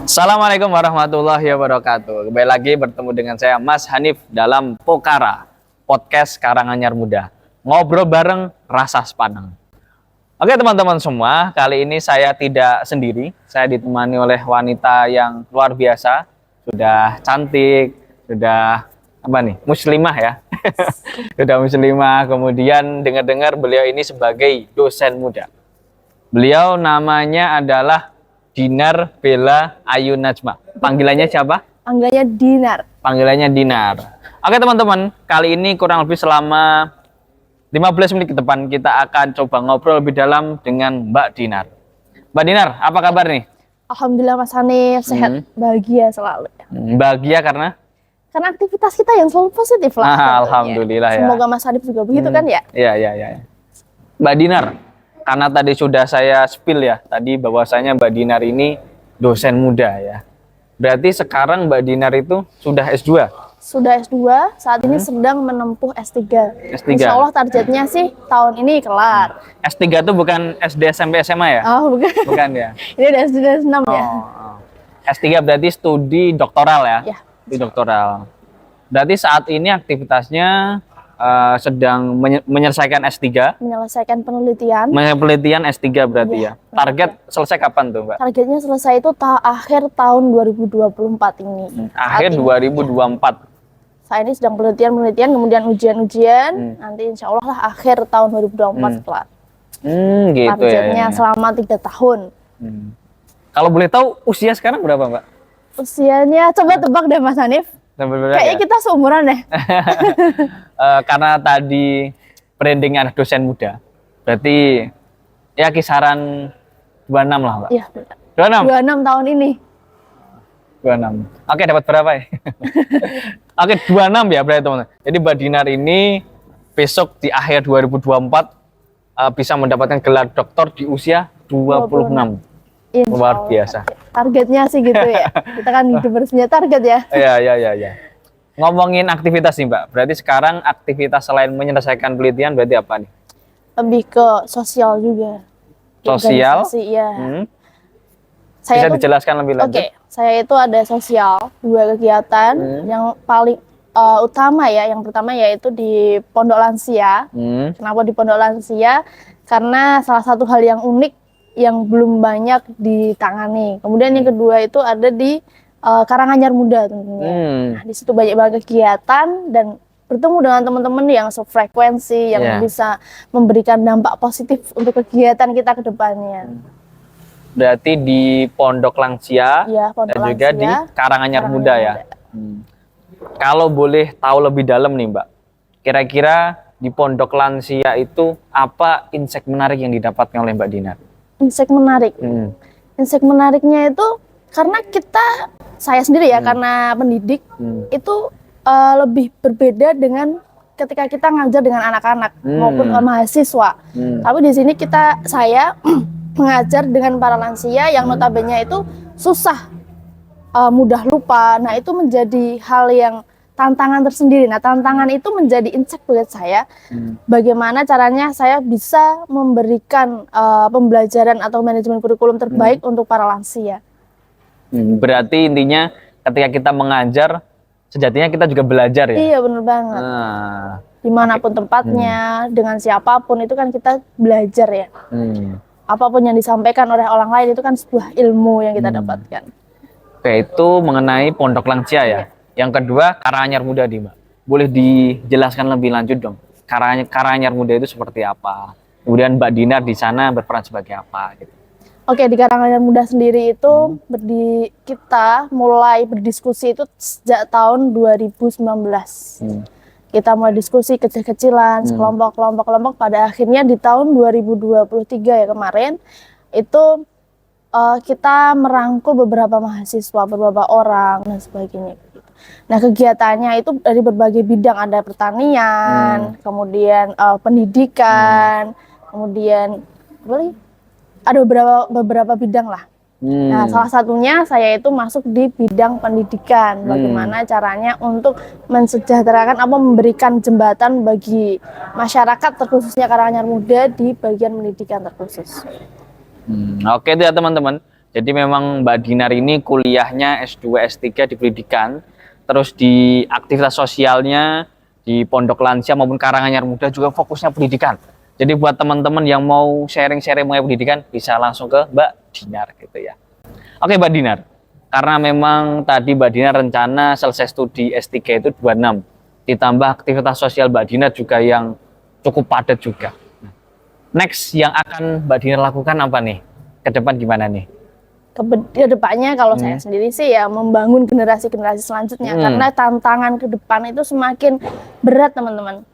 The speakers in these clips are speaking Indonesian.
Assalamualaikum warahmatullahi wabarakatuh. Kembali lagi bertemu dengan saya Mas Hanif dalam Pokara, podcast Karanganyar Muda. Ngobrol bareng rasa sepaneng. Oke teman-teman semua, kali ini saya tidak sendiri. Saya ditemani oleh wanita yang luar biasa. Sudah cantik, sudah muslimah ya. Sudah muslimah, kemudian dengar-dengar beliau ini sebagai dosen muda. Beliau namanya adalah Dinar Bella Ayu Najma. Panggilannya siapa? Panggilannya Dinar. Panggilannya Dinar. Oke teman-teman, kali ini kurang lebih selama 15 menit ke depan kita akan coba ngobrol lebih dalam dengan Mbak Dinar. Mbak Dinar, apa kabar nih? Alhamdulillah Mas Hanif, sehat, bahagia selalu. Bahagia karena aktivitas kita yang selalu positif lah. Alhamdulillah ya. Semoga Mas Hanif juga begitu kan ya? Iya. Mbak Dinar, karena tadi sudah saya spill ya, tadi bahwasanya Mbak Dinar ini dosen muda ya. Berarti sekarang Mbak Dinar itu sudah S2? Sudah S2, saat ini sedang menempuh S3. S3. Insya Allah targetnya sih tahun ini kelar. S3 itu bukan SD, SMP, SMA ya? Oh bukan. Bukan ya? Ini udah S2 S6 ya? S3 berarti studi doktoral ya? Ya. Studi doktoral. Berarti saat ini aktivitasnya sedang menyelesaikan S3, menyelesaikan penelitian. Penelitian S3 berarti ya. Target selesai kapan tuh, Mbak? Targetnya selesai itu akhir tahun 2024 ini. Akhir 2024. Saya ini sedang penelitian, kemudian ujian, nanti insya Allah lah akhir tahun 2024 kelar. Gitu Targetnya ya. selama 3 tahun. Kalau boleh tahu usia sekarang berapa, Mbak? Usianya coba tebak deh Mas Hanif. Kayaknya kita seumuran deh. Karena tadi branding anak dosen muda, berarti ya kisaran 26 lah, Mbak. Iya, 26 tahun ini. 26. Oke, dapat berapa ya? Oke, 26 ya berarti teman-teman. Jadi Mbak Dinar ini besok di akhir 2024 bisa mendapatkan gelar doktor di usia 26. Luar biasa. Targetnya sih gitu ya. Kita kan hidup harus punya target ya. Iya. Ngomongin aktivitas nih Mbak, berarti sekarang aktivitas selain menyelesaikan penelitian berarti apa nih? Lebih ke sosial juga. Sosial? Iya. Bisa dijelaskan lebih lanjut? Oke, saya itu ada sosial, 2 kegiatan yang paling utama ya. Yang pertama yaitu di Pondok Lansia. Kenapa di Pondok Lansia? Karena salah satu hal yang unik yang belum banyak ditangani. Kemudian yang kedua itu ada di Karanganyar Muda tentunya. Nah, di situ banyak banget kegiatan dan bertemu dengan teman-teman yang sefrekuensi, yang bisa memberikan dampak positif untuk kegiatan kita ke depannya. Berarti di Pondok Lansia dan juga di Karanganyar Muda ya. Kalau boleh tahu lebih dalam nih Mbak, kira-kira di Pondok Lansia itu apa insight menarik yang didapatkan oleh Mbak Dinar? Insight menarik. Insight menariknya itu karena saya sendiri ya, karena pendidik itu lebih berbeda dengan ketika kita ngajar dengan anak-anak maupun mahasiswa. Tapi di sini saya mengajar dengan para lansia yang notabene itu susah, mudah lupa. Nah itu menjadi hal yang tantangan tersendiri. Nah tantangan itu menjadi insight buat saya. Bagaimana caranya saya bisa memberikan pembelajaran atau manajemen kurikulum terbaik untuk para lansia. Berarti intinya ketika kita mengajar, sejatinya kita juga belajar ya? Iya benar banget. Dimanapun tempatnya, dengan siapapun itu kan kita belajar ya. Apapun yang disampaikan oleh orang lain itu kan sebuah ilmu yang kita dapatkan. Oke, itu mengenai Pondok Lansia ya. Yang kedua, Karanganyar Muda nih Mbak. Boleh dijelaskan lebih lanjut dong. Karanganyar Muda itu seperti apa? Kemudian Mbak Dinar di sana berperan sebagai apa gitu. Oke, di Karanganyar Muda sendiri itu kita mulai berdiskusi itu sejak tahun 2019. Kita mulai diskusi kecil-kecilan, kelompok-kelompok, pada akhirnya di tahun 2023 ya kemarin itu kita merangkul beberapa mahasiswa, beberapa orang dan sebagainya. Nah kegiatannya itu dari berbagai bidang, ada pertanian, kemudian pendidikan, kemudian ada beberapa bidang lah. Nah, salah satunya saya itu masuk di bidang pendidikan. Bagaimana caranya untuk mensejahterakan atau memberikan jembatan bagi masyarakat, terkhususnya Karanganyar Muda di bagian pendidikan terkhusus. Oke itu ya teman-teman. Jadi memang Mbak Dinar ini kuliahnya S2, S3 di pendidikan, terus di aktivitas sosialnya di Pondok Lansia maupun Karanganyar Muda juga fokusnya pendidikan. Jadi buat teman-teman yang mau sharing-sharing mengenai pendidikan bisa langsung ke Mbak Dinar gitu ya. Oke Mbak Dinar, karena memang tadi Mbak Dinar rencana selesai studi S3 itu 26, ditambah aktivitas sosial Mbak Dinar juga yang cukup padat juga. Next yang akan Mbak Dinar lakukan apa nih? Ke depan gimana nih? Ke depannya kalau saya sendiri sih ya membangun generasi-generasi selanjutnya, karena tantangan ke depan itu semakin berat teman-teman.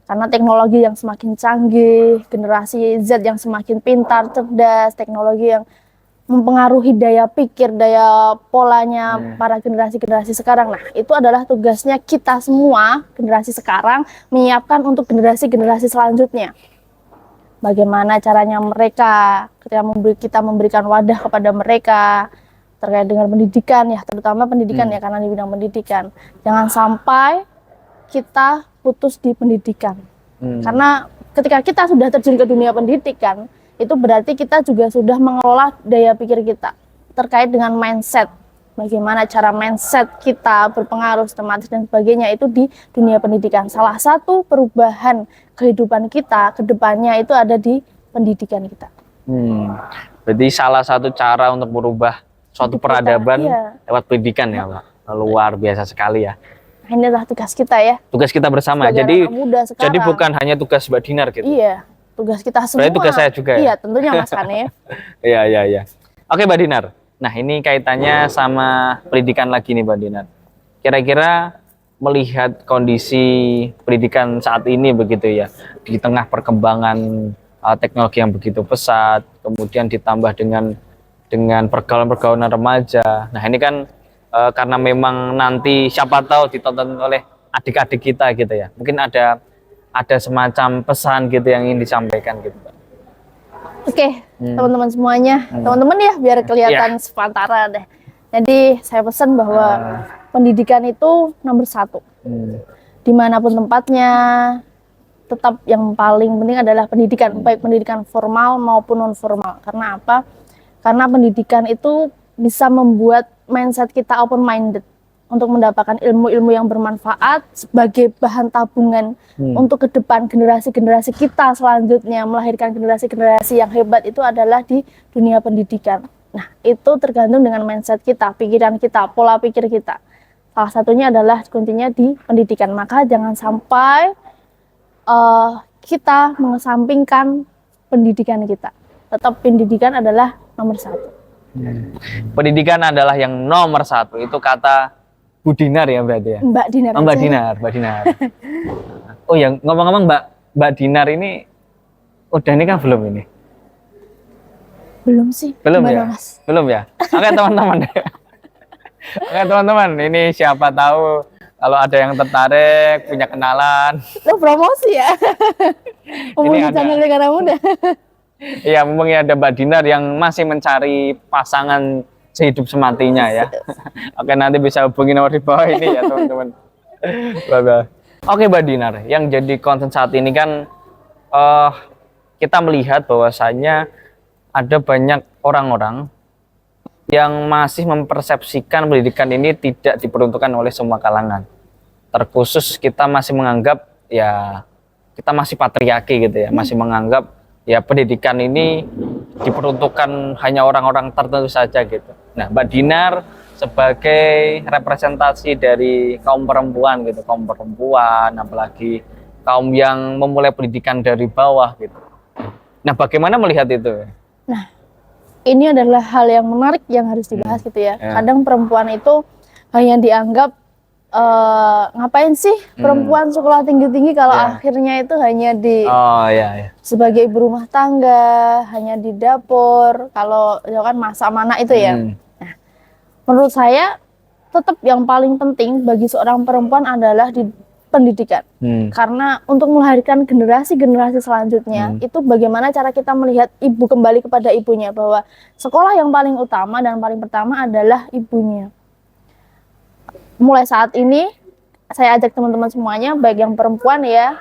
Karena teknologi yang semakin canggih, generasi Z yang semakin pintar, cerdas, teknologi yang mempengaruhi daya pikir, daya polanya para generasi-generasi sekarang. Nah, itu adalah tugasnya kita semua, generasi sekarang, menyiapkan untuk generasi-generasi selanjutnya. Bagaimana caranya mereka, ketika kita memberikan wadah kepada mereka, terkait dengan pendidikan ya, terutama pendidikan ya, karena di bidang pendidikan. Jangan sampai kita putus di pendidikan. Karena ketika kita sudah terjun ke dunia pendidikan, itu berarti kita juga sudah mengelola daya pikir kita terkait dengan mindset. Bagaimana cara mindset kita berpengaruh sistematis dan sebagainya itu di dunia pendidikan. Salah satu perubahan kehidupan kita ke depannya itu ada di pendidikan kita. Berarti salah satu cara untuk merubah suatu peradaban lewat pendidikan ya Pak. Luar biasa sekali ya. Nah, ini adalah tugas kita ya. Tugas kita bersama. Jadi bukan hanya tugas Mbak Dinar gitu. Iya, tugas kita semua. Berarti tugas saya juga ya. Iya, tentunya Mas Hanif. Iya. Oke Mbak Dinar. Nah ini kaitannya sama pendidikan lagi nih Mbak Dinar. Kira-kira melihat kondisi pendidikan saat ini begitu ya, di tengah perkembangan teknologi yang begitu pesat, kemudian ditambah dengan pergaulan-pergaulan remaja. Nah ini kan karena memang nanti siapa tahu ditonton oleh adik-adik kita gitu ya. Mungkin ada semacam pesan gitu yang ingin disampaikan gitu Pak. Oke, teman-teman semuanya, teman-teman ya biar kelihatan sepantara deh. Jadi saya pesan bahwa pendidikan itu nomor 1. Dimanapun tempatnya, tetap yang paling penting adalah pendidikan, baik pendidikan formal maupun non formal. Karena apa? Karena pendidikan itu bisa membuat mindset kita open minded untuk mendapatkan ilmu-ilmu yang bermanfaat sebagai bahan tabungan untuk ke depan generasi-generasi kita selanjutnya, melahirkan generasi-generasi yang hebat itu adalah di dunia pendidikan. Nah, itu tergantung dengan mindset kita, pikiran kita, pola pikir kita. Salah satunya adalah kuncinya di pendidikan. Maka jangan sampai kita mengesampingkan pendidikan kita. Tetap pendidikan adalah nomor 1. Pendidikan adalah yang nomor 1. Itu kata Bu Dinar ya berarti ya? Mbak Dinar. Mbak Dinar. Oh ya, ngomong-ngomong Mbak Dinar ini udah nikah belum ini? Belum sih. Belum Gimana, ya? Mas? Belum ya? Oke teman-teman. Oke teman-teman, ini siapa tahu kalau ada yang tertarik, punya kenalan. Lo promosi ya? Umum Ini ada. channel Karang Muda. Iya, mumpung ada Mbak Dinar yang masih mencari pasangan sehidup sematinya ya. Oke, nanti bisa hubungi nomor di bawah ini ya teman-teman. Oke Mbak Dinar, yang jadi concern saat ini kan kita melihat bahwasanya ada banyak orang-orang yang masih mempersepsikan pendidikan ini tidak diperuntukkan oleh semua kalangan. Terkhusus kita masih menganggap ya kita masih patriarki gitu ya, masih menganggap ya pendidikan ini diperuntukkan hanya orang-orang tertentu saja gitu. Nah, Mbak Dinar sebagai representasi dari kaum perempuan gitu, kaum perempuan, apalagi kaum yang memulai pendidikan dari bawah gitu. Nah, bagaimana melihat itu? Nah, ini adalah hal yang menarik yang harus dibahas gitu ya. Kadang perempuan itu hanya dianggap ngapain sih perempuan sekolah tinggi-tinggi kalau akhirnya itu hanya di sebagai ibu rumah tangga, hanya di dapur, kalau ya kan masak mana itu ya. Nah, menurut saya tetap yang paling penting bagi seorang perempuan adalah di pendidikan. Karena untuk melahirkan generasi-generasi selanjutnya itu bagaimana cara kita melihat ibu kembali kepada ibunya, bahwa sekolah yang paling utama dan paling pertama adalah ibunya. Mulai saat ini saya ajak teman-teman semuanya, baik yang perempuan ya,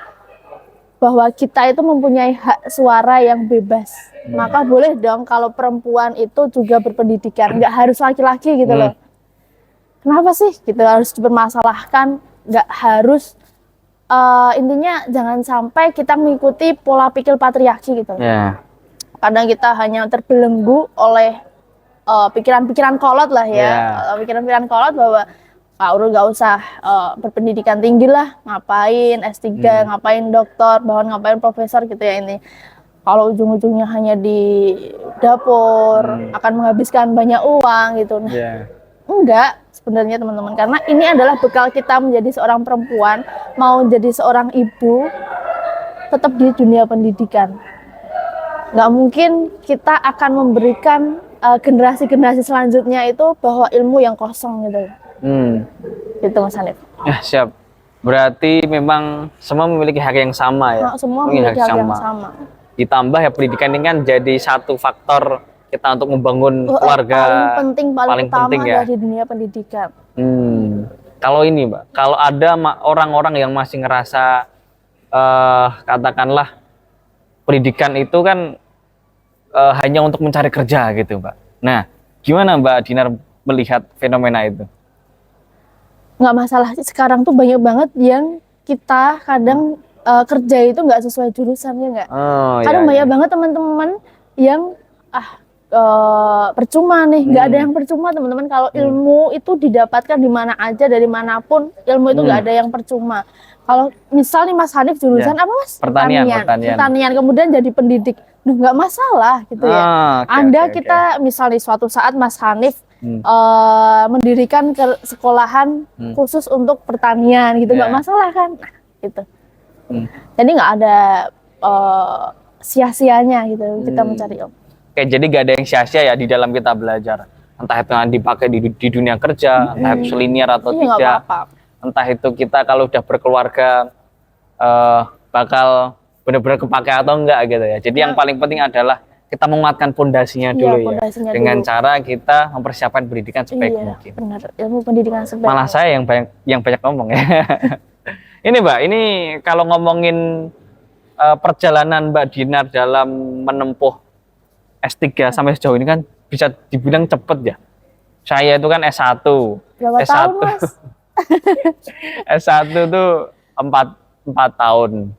bahwa kita itu mempunyai hak suara yang bebas. Maka boleh dong kalau perempuan itu juga berpendidikan, nggak harus laki-laki gitu loh. Kenapa sih gitu harus dipermasalahkan? Nggak harus, intinya jangan sampai kita mengikuti pola pikir patriarki gitu loh. Ya. Kadang kita hanya terbelenggu oleh pikiran-pikiran kolot lah ya, pikiran-pikiran kolot bahwa Pak Urul nggak usah berpendidikan tinggi lah, ngapain S3, ngapain doktor, bahkan ngapain profesor gitu ya ini. Kalau ujung-ujungnya hanya di dapur, akan menghabiskan banyak uang gitu. Nah, enggak sebenarnya teman-teman, karena ini adalah bekal kita menjadi seorang perempuan, mau jadi seorang ibu, tetap di dunia pendidikan. Nggak mungkin kita akan memberikan generasi-generasi selanjutnya itu bahwa ilmu yang kosong gitu. Gitu Mas Hanif. Ya, siap. Berarti memang semua memiliki hak yang sama ya. Semua memiliki hak yang sama. Ditambah ya pendidikan ini kan jadi satu faktor kita untuk membangun keluarga. Paling utama ya di dunia pendidikan. Kalau ini Mbak, kalau ada orang-orang yang masih ngerasa katakanlah pendidikan itu kan hanya untuk mencari kerja gitu Mbak. Nah, gimana Mbak Dinar melihat fenomena itu? Nggak masalah sih, sekarang tuh banyak banget yang kita kadang kerja itu nggak sesuai jurusan ya nggak? Kadang banyak banget teman-teman yang percuma nih, nggak ada yang percuma teman-teman. Kalau ilmu itu didapatkan di mana aja, dari manapun, ilmu itu nggak ada yang percuma. Kalau misal nih Mas Hanif jurusan apa Mas? Pertanian, kemudian jadi pendidik, nggak masalah gitu ya. Kita misal nih suatu saat Mas Hanif mendirikan sekolahan khusus untuk pertanian gitu, nggak masalah kan? Nah, gitu. Jadi nggak ada sia-sianya gitu kita mencari ilmu. Oke, jadi nggak ada yang sia-sia ya di dalam kita belajar. Entah itu yang dipakai di dunia kerja, entah itu selinier atau tidak. Entah itu kita kalau udah berkeluarga bakal benar-benar kepake atau enggak gitu ya. Jadi yang paling penting adalah kita menguatkan pondasinya dulu dengan cara kita mempersiapkan pendidikan sebaik mungkin. Benar, ilmu pendidikan sebaik. Malah saya yang banyak ngomong ya. Ini Mbak, ini kalau ngomongin perjalanan Mbak Dinar dalam menempuh S3 sampai sejauh ini kan bisa dibilang cepet ya. Saya itu kan S1. Berapa tahun Mas? S1 tuh 4 tahun.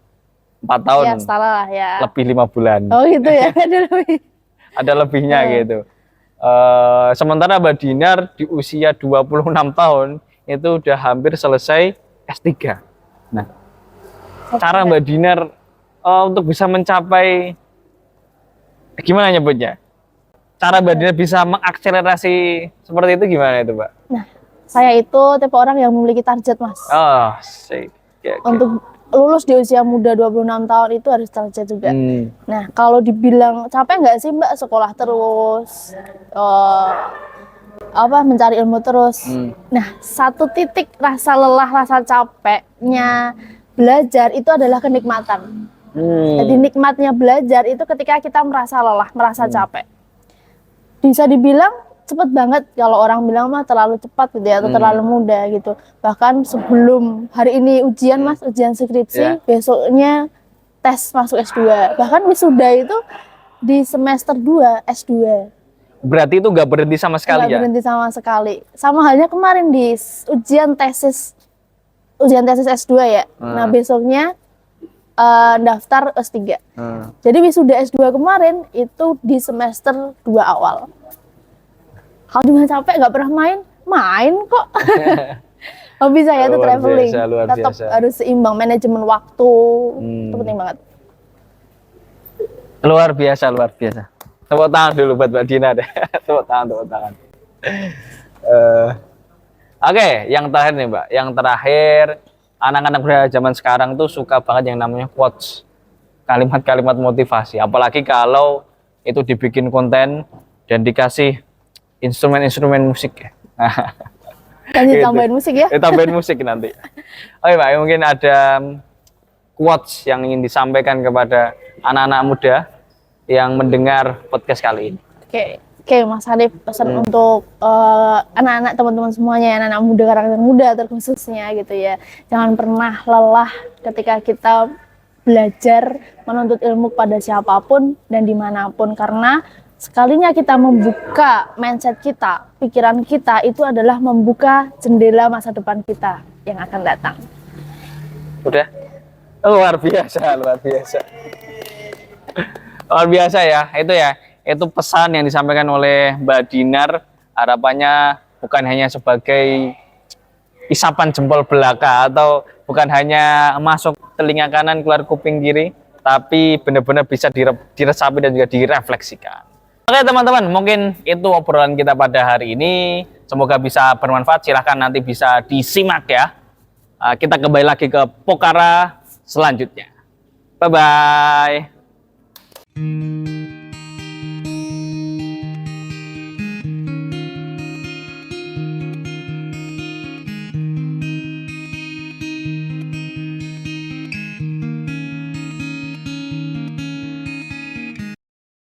4 tahun. Ya, salah lah ya. Lebih 5 bulan. Oh gitu ya. Ada lebihnya gitu. Sementara Mbak Dinar di usia 26 tahun itu udah hampir selesai S3. Nah, cara Mbak Dinar untuk bisa mencapai, gimana nyebutnya? Cara Mbak Dinar bisa mengakselerasi seperti itu gimana itu Mbak? Nah, saya itu tipe orang yang memiliki target Mas. Sih. Untuk lulus di usia muda 26 tahun itu harus target juga. Nah, kalau dibilang capek nggak sih Mbak sekolah terus, mencari ilmu terus. Nah, satu titik rasa lelah, rasa capeknya belajar itu adalah kenikmatan. Jadi nikmatnya belajar itu ketika kita merasa lelah, merasa capek. Bisa dibilang cepet banget, kalau orang bilang mah terlalu cepat gitu ya, atau terlalu muda gitu. Bahkan sebelum hari ini ujian Mas, ujian skripsi, besoknya tes masuk S2. Bahkan wisuda itu di semester 2 S2. Berarti itu nggak berhenti sama sekali ya? Nggak berhenti sama sekali. Sama halnya kemarin di ujian tesis S2 ya. Nah besoknya daftar S3. Jadi wisuda S2 kemarin itu di semester 2 awal. Kalau dibilang capek nggak pernah main kok. Hobi saya itu traveling. Tetap harus seimbang, manajemen waktu. Itu penting banget. Luar biasa. Tepuk tangan dulu buat Mbak Dina deh. Tepuk tangan. Oke, yang terakhir nih Mbak. Yang terakhir, anak-anak muda zaman sekarang tuh suka banget yang namanya quotes. Kalimat-kalimat motivasi. Apalagi kalau itu dibikin konten dan dikasih instrumen musik ya. Dan ditambahin musik ya? Ditambahin musik nanti. Oke Mbak, mungkin ada quotes yang ingin disampaikan kepada anak-anak muda yang mendengar podcast kali ini. Oke, Mas Hanif, pesan untuk anak-anak teman-teman semuanya, anak-anak muda, karakter muda terkhususnya gitu ya. Jangan pernah lelah ketika kita belajar menuntut ilmu pada siapapun dan dimanapun, karena sekalinya kita membuka mindset kita, pikiran kita, itu adalah membuka jendela masa depan kita yang akan datang. Udah? Luar biasa, luar biasa. Luar biasa ya, itu pesan yang disampaikan oleh Mbak Dinar. Harapannya bukan hanya sebagai isapan jempol belaka atau bukan hanya masuk telinga kanan keluar kuping kiri, tapi benar-benar bisa diresapi dan juga direfleksikan. Oke teman-teman, mungkin itu obrolan kita pada hari ini. Semoga bisa bermanfaat. Silahkan nanti bisa disimak ya. Kita kembali lagi ke Pokhara selanjutnya. Bye-bye.